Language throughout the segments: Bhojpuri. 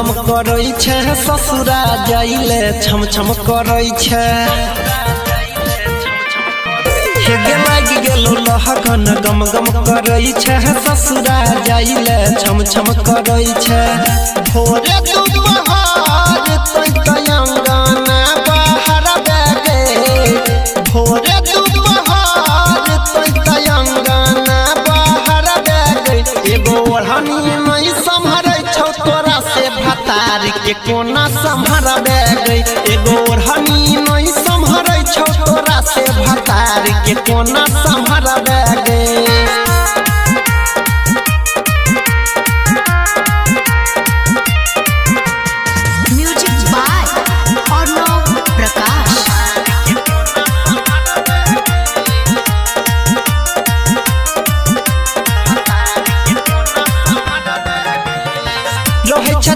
गम करै छै ससुरा जाइले छम छम करै छै हे गे लागी गेलो लहगन गम गम करै छै ससुरा जाइले छम छम करै छै भोरे दुपहर तै अंगना बाहर बेगे भोरे दुपहर तै अंगना बाहर बेगे एगो ओढ़नी नहीं संभरै छौ तोरा से भतार के कोना संभरबे गई एगो ओढ़नी नहीं संभरै छौ तोरा से भतार के कोना संभरबे गई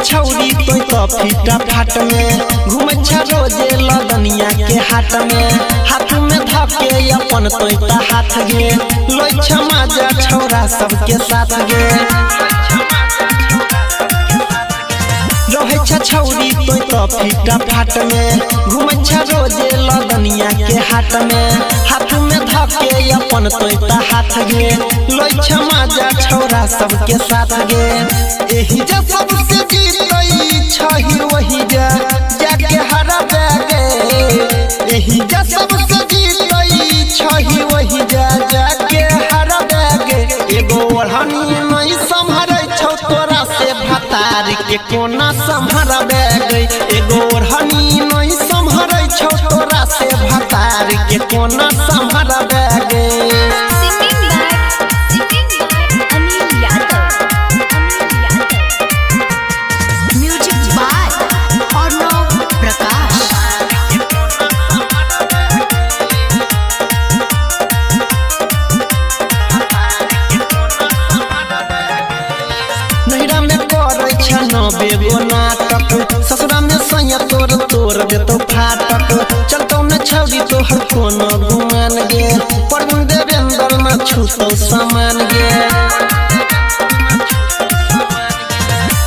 छौरी तोय तो फीटा फाट में घूमे छ रोजे लदनिया के हाट में हाथ में धके अपन तोय ता हाथ गे लोय छ माजा छौरा सबके साथ गे रहे छ छौरी तोय तो फीटा फाट में घूमे छ रोजे लदनिया के हाट में हाथ में धके अपन तोय ता हाथ गे लोय छ माजा छौरा सबके साथ गे एही जे सबसे छही वही जा जाके हरा बेगे एही जा सबसे जीतई छही वही जा जाके हरा बेगे एगो ओढ़नी नहीं संभरै छौ तोरा से भतार के कोना संभरबे गई एगो ओढ़नी नहीं संभरै छौ तोरा से भतार के कोना संभरबे गई बेगो नाटक ससुरा में सैया तोर तोर देतो फाटक चलतो न छौरी तोहर कोनो गुमान गे परम देवेंद्र न छूतो सामान गे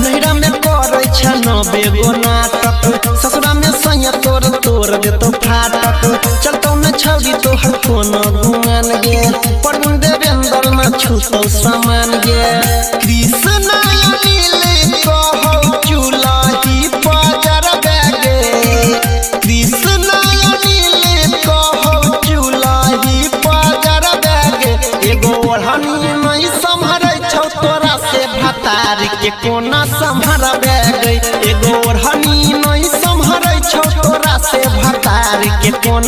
नहिरा में करै छ न बेगो नाटक ससुरा में सैया तोर तोर देतो फाटक चलतो न छौरी तोहर कोनो गुमान गे परम देवेंद्र न छूतो सामान गे कृष्ण के कोना संभरबे गई एगो ओढ़नी नहीं संभरै छौ तोरा से भतार के कोना